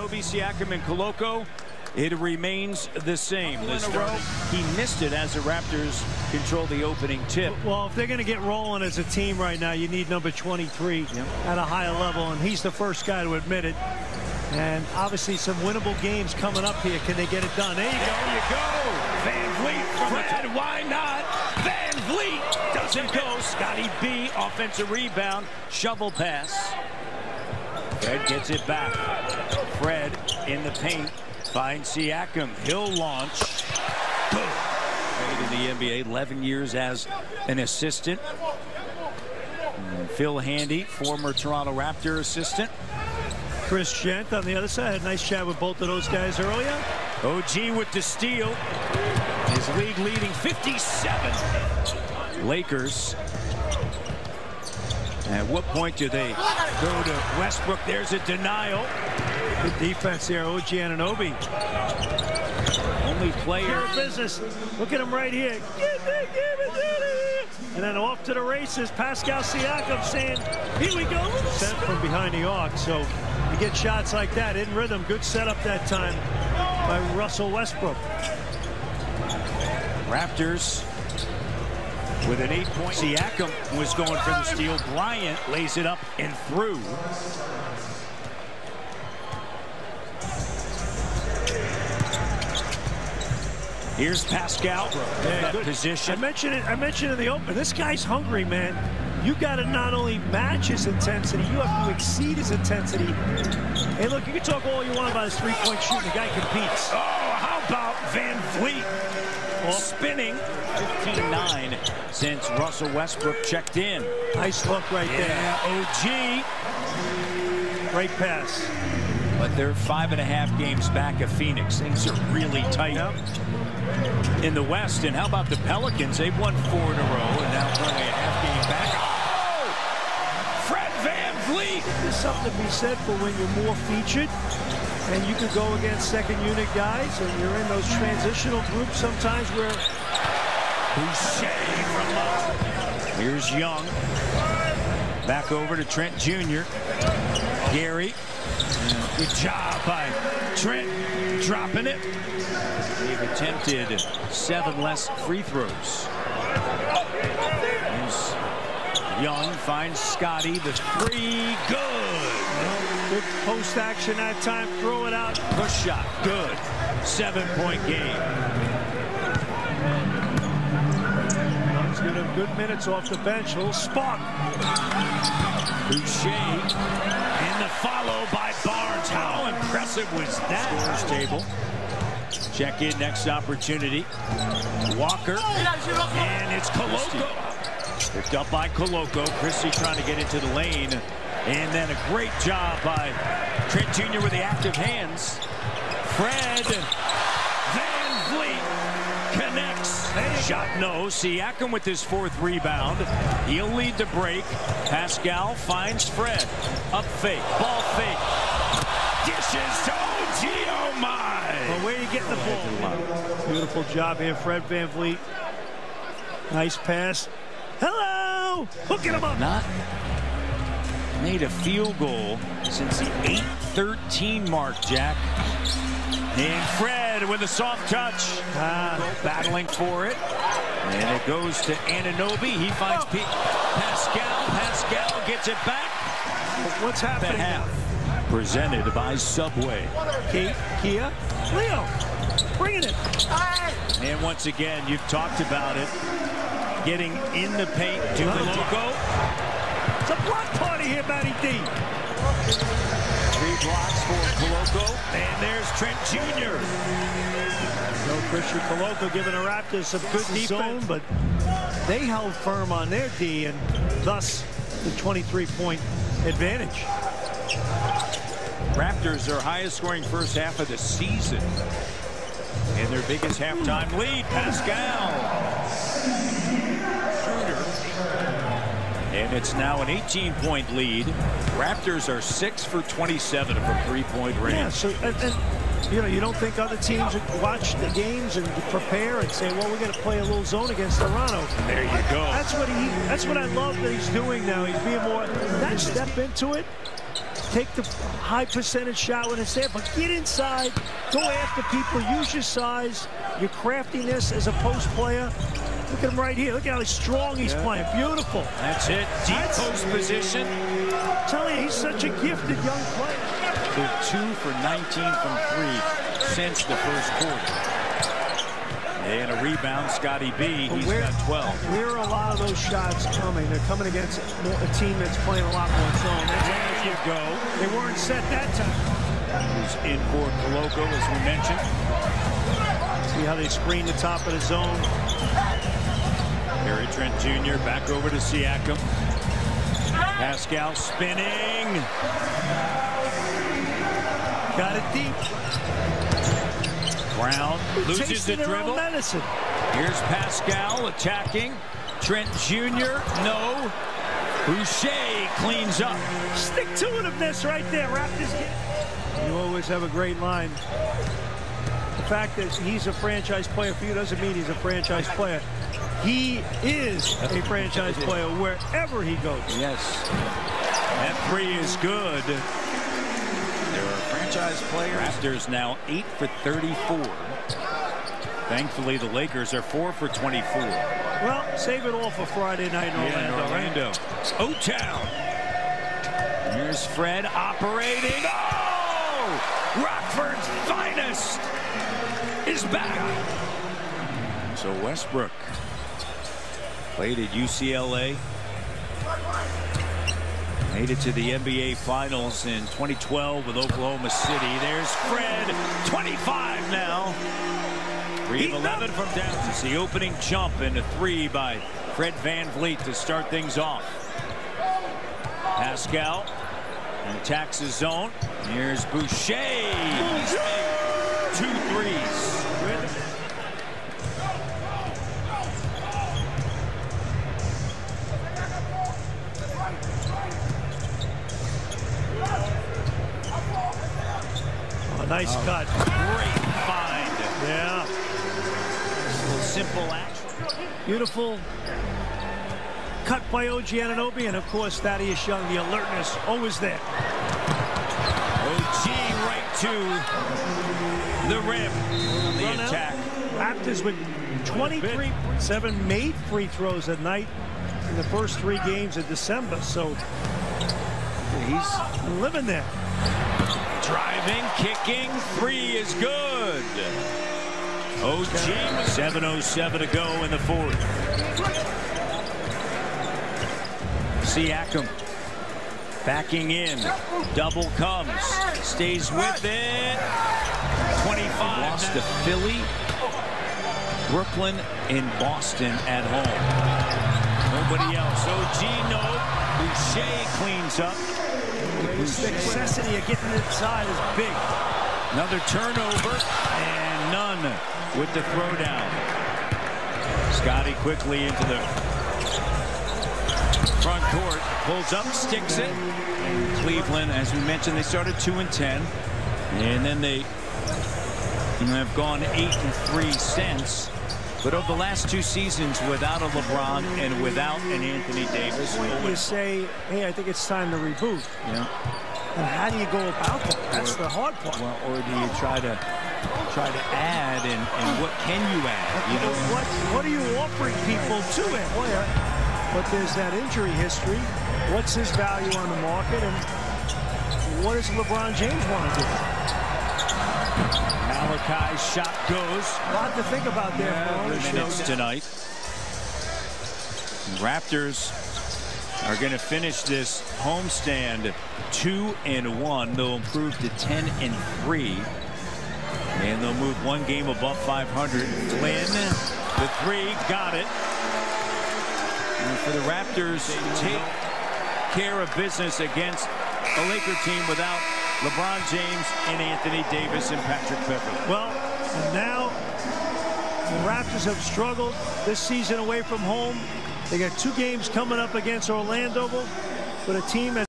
Anunoby, Siakam, and Koloko. It remains the same. In a row, he missed it as the Raptors control the opening tip. Well, if they're going to get rolling as a team right now, you need number 23 at a higher level, and he's the first guy to admit it. And obviously some winnable games coming up here. Can they get it done? There you go. Van Vliet from Fred, why not? Van Vliet doesn't go. Scotty B, offensive rebound, shovel pass. Fred gets it back. Fred in the paint. Finds Siakam. He'll launch. Boom. Played in the NBA 11 years as an assistant. And Phil Handy, former Toronto Raptor assistant. Chris Gent on the other side. Had a nice chat with both of those guys earlier. OG with the steal. His league leading 57. Lakers. At what point do they go to Westbrook? There's a denial. Good defense here, OG Anunoby. Only player. Business. Look at him right here. Give it. And then off to the races. Pascal Siakam saying, here we go. Sent from behind the arc. So you get shots like that in rhythm. Good setup that time by Russell Westbrook. Raptors with an 8-point. Siakam was going for the steal. Bryant lays it up and through. Here's Pascal. That position. I mentioned it in the open. This guy's hungry, man. You got to not only match his intensity, you have to exceed his intensity. Hey, look, you can talk all you want about his three-point shooting. The guy competes. Oh, how about Van Vliet? Spinning. 15-9 since Russell Westbrook checked in. Nice look right there. OG. Great pass. But they're 5.5 games back of Phoenix. Things are really tight in the West. And how about the Pelicans? They've won 4 in a row and now only a half game back. Oh! Fred Van Vliet! There's something to be said for when you're more featured and you can go against second unit guys and you're in those transitional groups sometimes where Boucher from low. Here's Young. Back over to Trent Jr. Gary. Good job by Trent dropping it. They've attempted 7 less free throws. Here's Young finds Scotty. The 3, good. Good post action that time. Throw it out. Push shot, good. 7-point game. Young's giving him good minutes off the bench. A little spark. Boucher. And the follow by Barnes. How impressive was that? Scores table. Check in next opportunity. Walker. And it's Koloko. Picked up by Koloko. Christie trying to get into the lane. And then a great job by Trent Jr. with the active hands. Fred Van Vliet connects. Shot no. Siakam with his 4th rebound. He'll lead the break. Pascal finds Fred. Up fake. Ball fake. Dishes to OG. Oh my. Well, where are you getting the ball? Beautiful job here, Fred Van Vliet. Nice pass. Hello. Hooking him up. Not made a field goal since the 8-13 mark, Jack. And Fred with a soft touch. Battling for it. And it goes to Anunoby. He finds Pascal. Pascal gets it back. What's happening? Half. Presented by Subway. Kia. Leo. Bringing it. And once again, you've talked about it. Getting in the paint. Do the logo. It's a block party here, Matty D. 3 blocks for Koloko. And there's Trent Jr. No Christian Koloko giving the Raptors some good defense, but they held firm on their D, and thus the 23-point advantage. Raptors, their highest scoring first half of the season. And their biggest halftime lead, Pascal. And it's now an 18-point lead. Raptors are 6 for 27 from 3-point range. Yeah, so, and, you know, you don't think other teams would watch the games and prepare and say, well, we're going to play a little zone against Toronto. There you go. That's what I love that he's doing now. He's being more, not step into it, take the high percentage shot when it's there, but get inside, go after people, use your size, your craftiness as a post player. Look at him right here. Look at how strong he's playing. Beautiful. That's it. Deep post position. I'm telling you, he's such a gifted young player. They're 2 for 19 from 3 since the first quarter. And a rebound, Scotty B. He's got 12. Where are a lot of those shots coming? They're coming against a team that's playing a lot more zone. There you go. They weren't set that time. Who's in for Coloco, as we mentioned. See how they screen the top of the zone. Gary Trent Jr. back over to Siakam. Pascal spinning. Got it deep. Brown loses the dribble. Here's Pascal attacking. Trent Jr. No. Boucher cleans up. Stick-to-itiveness right there. Raptors. You always have a great line. The fact that he's a franchise player for you doesn't mean he's a franchise player. He is a franchise player wherever he goes. Yes. That 3 is good. There are franchise players. Raptors now 8 for 34. Thankfully, the Lakers are 4 for 24. Well, save it all for Friday night in Orlando. O-Town. Here's Fred operating. Oh! Rockford's finest is back. So Westbrook played at UCLA. Made it to the NBA Finals in 2012 with Oklahoma City. There's Fred, 25 now. 3 of 11 from down. It's the opening jump and a 3 by Fred VanVleet to start things off. Pascal attacks his zone. Here's Boucher. He's made 2 threes. Nice cut. Great find. Yeah. Just a little simple action. Beautiful cut by OG Anunoby, and of course Thaddeus Young, the alertness always there. OG right to the rim. The attack. Raptors with 23.7 made free throws a night in the first 3 games of December, so he's living there. Driving, kicking, 3 is good. OG, 7:07 to go in the 4th. Siakam backing in. Double comes. Stays with it. 25. Lost to Philly, Brooklyn, and Boston at home. Nobody else. OG no. Boucher cleans up. The necessity of getting inside is big. Another turnover, and none with the throwdown. Scotty quickly into the front court, pulls up, sticks it. Cleveland, as we mentioned, they started 2-10, and then they have gone 8-3 since. But over the last 2 seasons, without a LeBron and without an Anthony Davis, you say, hey, I think it's time to reboot. Yeah. And how do you go about that? That's the hard part. Well, or do you try to add, and what can you add? You know, what are you offering people to it? But there's that injury history. What's his value on the market, and what does LeBron James want to do? Malachi's shot goes. A lot to think about there. Minutes tonight. Raptors are going to finish this homestand 2-1. They'll improve to 10-3. And they'll move 1 game above 500. Flynn, the 3, got it. And for the Raptors, take care of business against a Laker team without LeBron James and Anthony Davis and Patrick Beverley. Well, and now the Raptors have struggled this season away from home. They got 2 games coming up against Orlando, but a team